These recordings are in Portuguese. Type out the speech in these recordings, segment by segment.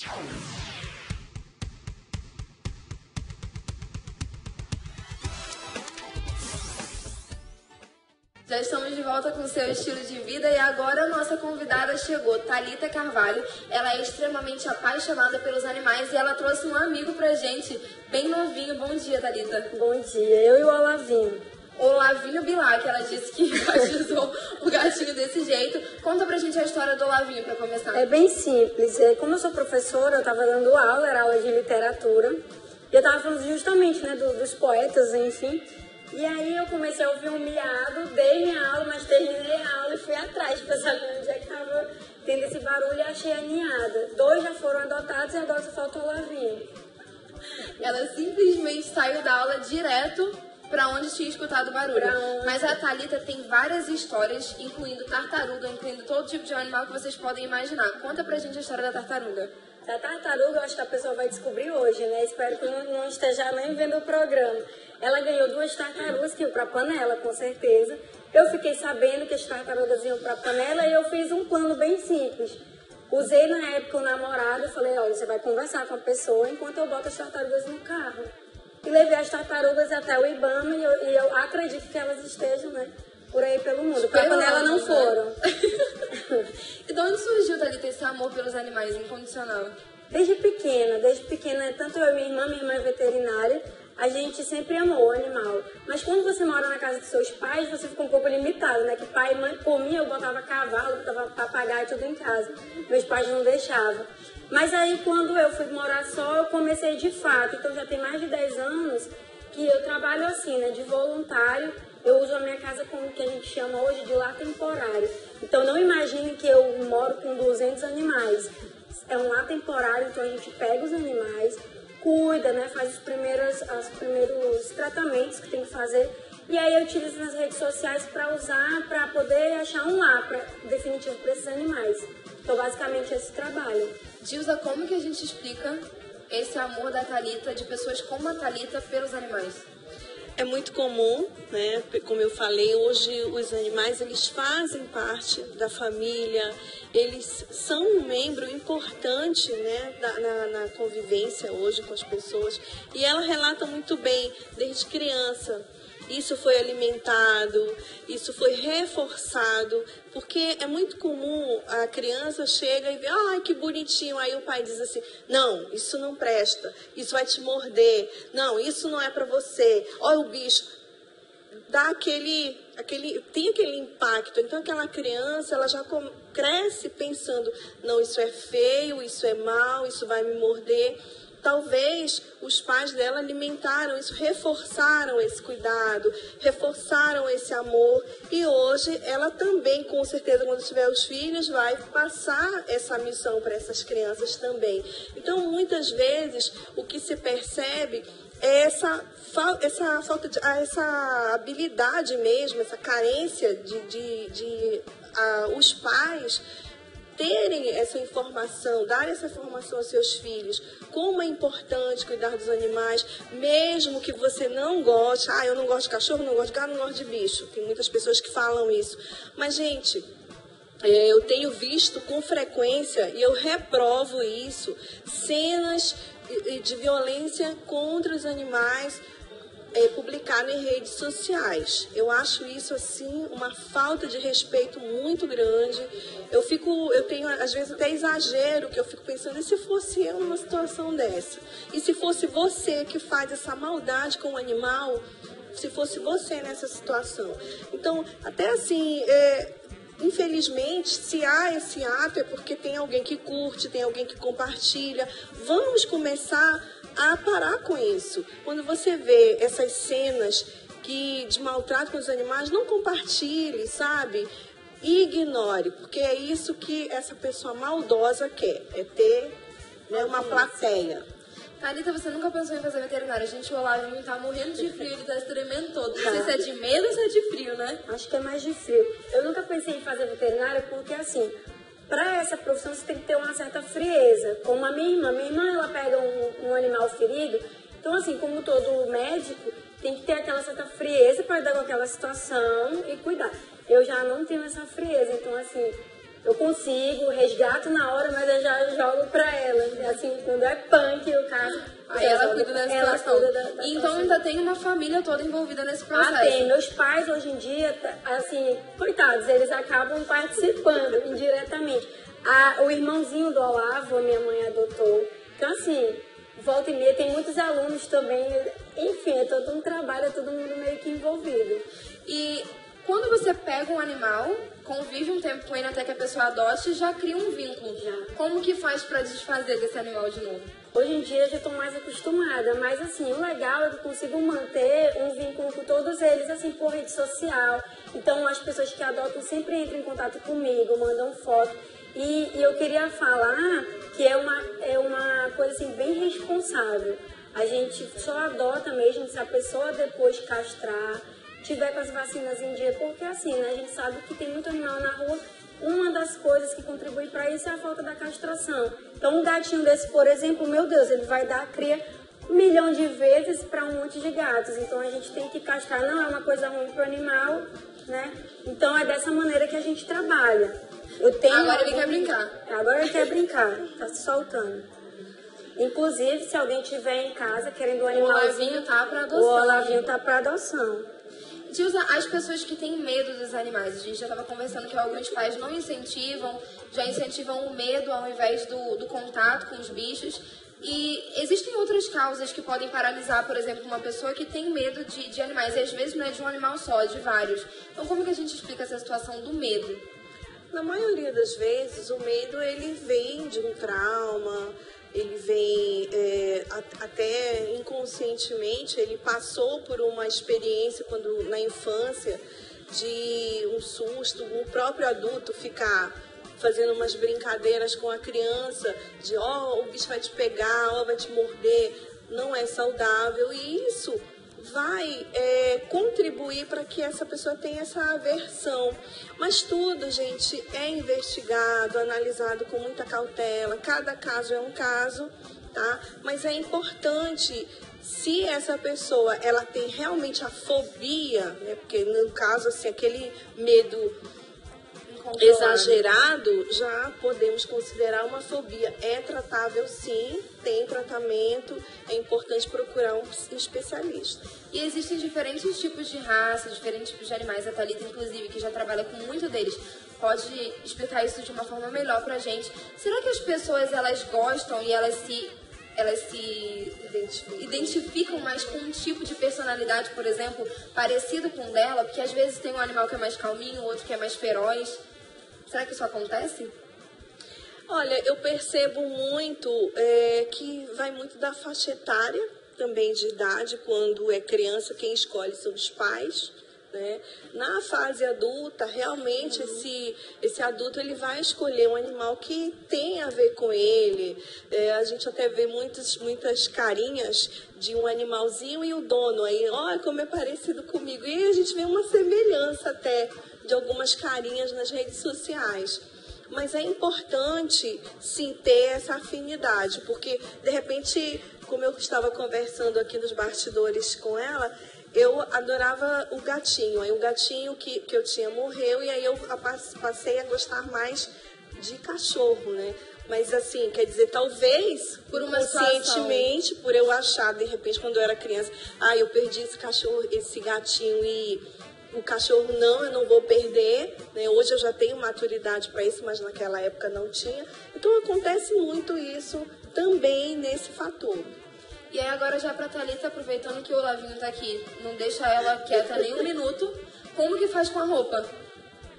Já estamos de volta com o seu estilo de vida e agora a nossa convidada chegou, Thalita Carvalho. Ela é extremamente apaixonada pelos animais e ela trouxe um amigo pra gente, bem novinho. Bom dia, Thalita. Bom dia, eu e o Olavinho. Olavinho Bilac, ela disse que batizou o gatinho desse jeito. Conta pra gente a história do Olavinho pra começar. É bem simples. Como eu sou professora, eu tava dando aula, era aula de literatura. E eu tava falando justamente, dos poetas, enfim. E aí eu comecei a ouvir um miado, dei minha aula, mas terminei a aula e fui atrás pra saber onde é que tava tendo esse barulho e achei a ninhada. 2 já foram adotados e agora só falta o Olavinho. Ela simplesmente saiu da aula direto pra onde tinha escutado o barulho. Mas a Thalita tem várias histórias, incluindo tartaruga, incluindo todo tipo de animal que vocês podem imaginar. Conta pra gente a história da tartaruga. A tartaruga, eu acho que a pessoa vai descobrir hoje, né? Espero que não esteja nem vendo o programa. Ela ganhou 2 tartarugas que iam pra panela, com certeza. Eu fiquei sabendo que as tartarugas iam pra panela e eu fiz um plano bem simples. Usei na época o namorado, falei, olha, você vai conversar com a pessoa enquanto eu boto as tartarugas no carro. E levei as tartarugas até o Ibama e eu acredito que elas estejam, né, por aí pelo mundo. Pra panela não foram. E de onde surgiu, Thalita, esse amor pelos animais incondicional? Desde pequena, tanto eu e minha irmã é veterinária, a gente sempre amou o animal. Mas quando você mora na casa dos seus pais, você fica um pouco limitado, né? Que pai e mãe, por mim, eu botava cavalo, botava papagaio, tudo em casa. Meus pais não deixavam. Mas aí, quando eu fui morar só, eu comecei de fato. Então, já tem mais de 10 anos que eu trabalho assim, né? De voluntário. Eu uso a minha casa como o que a gente chama hoje de lar temporário. Então, não imagine que eu moro com 200 animais. É um lar temporário, então a gente pega os animais, cuida, né? Faz os primeiros tratamentos que tem que fazer. E aí eu utilizo nas redes sociais para usar, para poder achar um lar definitivo para esses animais. Então, basicamente, esse trabalho. Dilza, como que a gente explica esse amor da Thalita, de pessoas como a Thalita, pelos animais? É muito comum, né? Como eu falei, hoje os animais eles fazem parte da família, eles são um membro importante, né, na convivência hoje com as pessoas. E ela relata muito bem, desde criança, isso foi alimentado, isso foi reforçado, porque é muito comum a criança chega e vê, ai, que bonitinho, aí o pai diz assim, não, isso não presta, isso vai te morder, não, isso não é para você, olha o bicho, dá tem aquele impacto, então aquela criança, ela já cresce pensando, não, isso é feio, isso é mal, isso vai me morder. Talvez os pais dela alimentaram isso, reforçaram esse cuidado, reforçaram esse amor. E hoje ela também, com certeza, quando tiver os filhos, vai passar essa missão para essas crianças também. Então, muitas vezes, o que se percebe é essa falta de essa habilidade mesmo, essa carência de os pais terem essa informação, dar essa informação aos seus filhos, como é importante cuidar dos animais, mesmo que você não goste, eu não gosto de cachorro, não gosto de gato, não gosto de bicho. Tem muitas pessoas que falam isso. Mas, gente, eu tenho visto com frequência, e eu reprovo isso, cenas de violência contra os animais, publicado em redes sociais. Eu acho isso, assim, uma falta de respeito muito grande. Eu tenho, às vezes, até exagero, que eu fico pensando, e se fosse eu numa situação dessa? E se fosse você que faz essa maldade com o animal? Se fosse você nessa situação? Então, até assim, infelizmente, se há esse ato, é porque tem alguém que curte, tem alguém que compartilha. Vamos começar a parar com isso. Quando você vê essas cenas de maltrato com os animais, não compartilhe, sabe? E ignore, porque é isso que essa pessoa maldosa quer, é ter, né, uma plateia. Thalita, você nunca pensou em fazer veterinária? Gente, o Olavinho tá morrendo de frio, ele tá se tremendo todo. Não sei se é de medo ou se é de frio, né? Acho que é mais de frio. Eu nunca pensei em fazer veterinária porque, assim, para essa profissão você tem que ter uma certa frieza. Como a minha irmã ela pega um animal ferido, então, assim, como todo médico, tem que ter aquela certa frieza para lidar com aquela situação e cuidar. Eu já não tenho essa frieza, então, assim, eu consigo, resgato na hora, mas eu já jogo para ela. assim, quando é punk, no caso. Aí ela cuida da situação. Então situação. Ainda tem uma família toda envolvida nesse processo. Tem. Meus pais, hoje em dia, assim, coitados, eles acabam participando indiretamente. O irmãozinho do Olavo, a minha mãe adotou. Então, assim, volta e meia, tem muitos alunos também. Enfim, é todo um trabalho, é todo mundo meio que envolvido. E quando você pega um animal, convive um tempo com ele até que a pessoa adote, já cria um vínculo. Já. Como que faz pra desfazer desse animal de novo? Hoje em dia eu já estou mais acostumada, mas assim, o legal é que eu consigo manter um vínculo com todos eles, assim, por rede social. Então as pessoas que adotam sempre entram em contato comigo, mandam foto. E eu queria falar que é uma coisa assim, bem responsável. A gente só adota mesmo se a pessoa depois castrar, tiver com as vacinas em dia, porque assim, né, a gente sabe que tem muito animal na rua. Uma das coisas que contribui para isso é a falta da castração. Então, um gatinho desse, por exemplo, meu Deus, ele vai dar cria 1 milhão de vezes para um monte de gatos. Então, a gente tem que castrar. Não é uma coisa ruim para o animal, né? Então, é dessa maneira que a gente trabalha. Agora ele quer brincar. Agora ele quer brincar. Tá se soltando. Inclusive, se alguém tiver em casa querendo um animalzinho, tá para adoção. O Olavinho tá para adoção. Dilza, as pessoas que têm medo dos animais, a gente já estava conversando que alguns pais não incentivam, já incentivam o medo ao invés do contato com os bichos. E existem outras causas que podem paralisar, por exemplo, uma pessoa que tem medo de animais. E às vezes não é de um animal só, é de vários. Então como que a gente explica essa situação do medo? Na maioria das vezes, o medo ele vem de um trauma, ele vem até inconscientemente, ele passou por uma experiência quando na infância de um susto, o próprio adulto ficar fazendo umas brincadeiras com a criança, de o bicho vai te pegar, vai te morder, não é saudável, e isso vai contribuir para que essa pessoa tenha essa aversão. Mas tudo, gente, é investigado, analisado com muita cautela. Cada caso é um caso, tá? Mas é importante, se essa pessoa ela tem realmente a fobia, né? Porque no caso, assim, aquele medo exagerado, já podemos considerar uma fobia. É tratável, sim, tem tratamento, é importante procurar um especialista. E existem diferentes tipos de raça, diferentes tipos de animais. A Thalita, inclusive, que já trabalha com muito deles, pode explicar isso de uma forma melhor pra gente. Será que as pessoas, elas gostam e elas se identificam mais com um tipo de personalidade, por exemplo, parecido com o dela? Porque às vezes tem um animal que é mais calminho, outro que é mais feroz. Será que isso acontece? Olha, eu percebo muito que vai muito da faixa etária, também de idade. Quando é criança, quem escolhe são os pais, né? Na fase adulta, realmente esse adulto ele vai escolher um animal que tem a ver com ele. A gente até vê muitas carinhas de um animalzinho e o dono aí, olha como é parecido comigo. E a gente vê uma semelhança até de algumas carinhas nas redes sociais. Mas é importante, sim, ter essa afinidade, porque, de repente, como eu estava conversando aqui nos bastidores com ela, eu adorava o gatinho. Aí o gatinho que eu tinha morreu e aí eu passei a gostar mais de cachorro, né? Mas assim, quer dizer, talvez por uma conscientemente, por eu achar, de repente, quando eu era criança, eu perdi esse cachorro, esse gatinho e o cachorro eu não vou perder, né? Hoje eu já tenho maturidade para isso, mas naquela época não tinha. Então acontece muito isso também nesse fator. E aí agora já pra Thalita, aproveitando que o Olavinho tá aqui, não deixa ela quieta nem um minuto, como que faz com a roupa?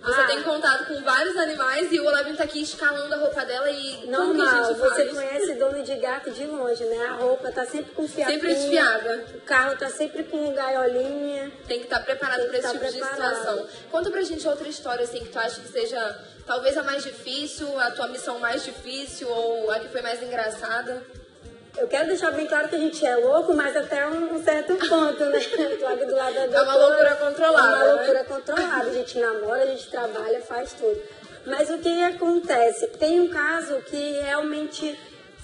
Você tem contato com vários animais e o Olavinho tá aqui escalando a roupa dela e normal, como que a gente faz? Você conhece dono de gato de longe, né? A roupa tá sempre com fiapinho. Sempre desfiada. O carro tá sempre com gaiolinha. Tem que estar preparado para esse tipo de situação. Conta pra gente outra história, assim, que tu acha que seja talvez a mais difícil, a tua missão mais difícil ou a que foi mais engraçada. Eu quero deixar bem claro que a gente é louco, mas até um certo ponto, né? Tô aqui do lado da doutora. É uma loucura controlada. É uma loucura controlada. A gente namora, a gente trabalha, faz tudo. Mas o que acontece? Tem um caso que realmente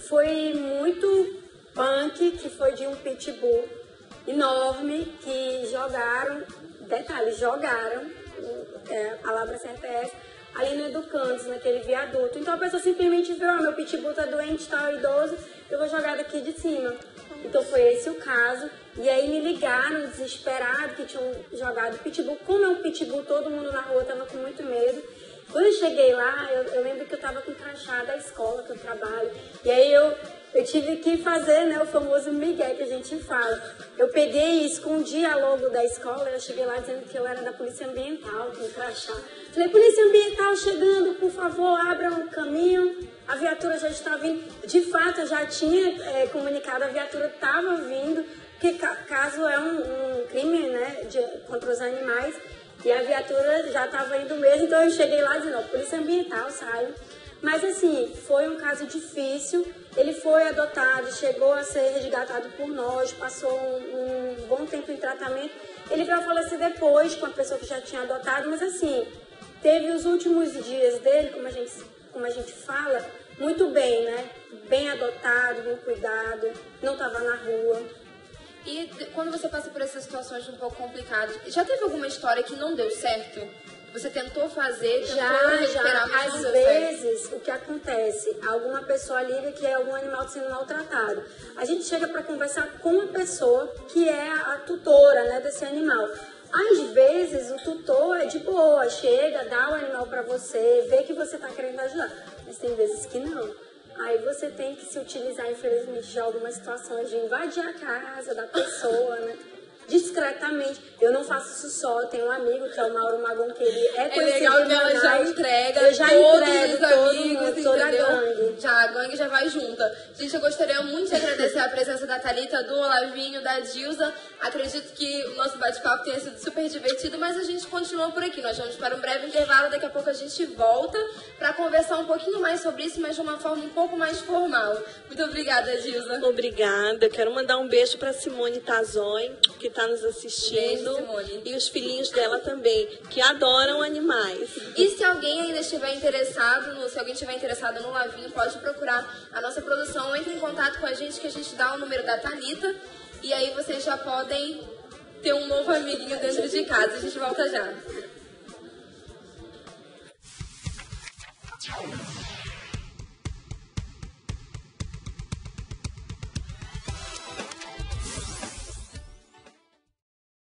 foi muito punk, que foi de um pitbull enorme, que jogaram, detalhe, a palavra certa é essa, ali no Educandos, naquele viaduto. Então a pessoa simplesmente viu, meu pitbull tá doente, tá idoso, eu vou jogar daqui de cima. Então foi esse o caso. E aí me ligaram desesperado que tinham jogado pitbull. Como é um pitbull, todo mundo na rua tava com muito medo. Quando eu cheguei lá, eu lembro que eu tava com crachá da escola que eu trabalho. E aí eu tive que fazer, né, o famoso migué que a gente fala. Eu peguei e escondi a logo da escola, eu cheguei lá dizendo que eu era da Polícia Ambiental, com crachá. Falei, Polícia Ambiental chegando, por favor, abram o caminho. A viatura já está vindo. De fato, eu já tinha comunicado, a viatura estava vindo, porque caso é um crime, né, contra os animais, e a viatura já estava indo mesmo, então eu cheguei lá dizendo, Polícia Ambiental, saiam. Mas assim, foi um caso difícil, ele foi adotado, chegou a ser resgatado por nós, passou um bom tempo em tratamento. Ele veio a falecer depois com a pessoa que já tinha adotado, mas assim, teve os últimos dias dele, como a gente fala, muito bem, né? Bem adotado, bem cuidado, não estava na rua. E quando você passa por essas situações um pouco complicadas, já teve alguma história que não deu certo? Você tentou fazer, tentou recuperar, mas não deu certo? Às vezes, o que acontece? Alguma pessoa liga que é algum animal sendo maltratado. A gente chega para conversar com a pessoa que é a tutora, né, desse animal. Às vezes, o tutor é de boa, chega, dá o animal para você, vê que você está querendo ajudar. Mas tem vezes que não. Aí você tem que se utilizar, infelizmente, de algumas situações de invadir a casa da pessoa, né? Discretamente. Eu não faço isso só. Eu tenho um amigo que é o Mauro Magon, que ele é conhecido. É legal que ela já entrega eu já todos entrego os amigos, mundo, toda a gangue. Já, a gangue já vai junta. Gente, eu gostaria muito de agradecer a presença da Thalita, do Olavinho, da Dilza. Acredito que o nosso bate-papo tenha sido super divertido, mas a gente continua por aqui. Nós vamos para um breve intervalo, daqui a pouco a gente volta para conversar um pouquinho mais sobre isso, mas de uma forma um pouco mais formal. Muito obrigada, Dilza. Obrigada. Eu quero mandar um beijo para Simone Tazói, que está nos assistindo. Beijo, Simone. E os filhinhos dela também, que adoram animais. E se alguém ainda estiver interessado, se alguém estiver interessado no Lavinho, pode procurar a nossa produção, entre em contato com a gente, que a gente dá o número da Thalita, e aí vocês já podem ter um novo amiguinho dentro de casa. A gente volta já.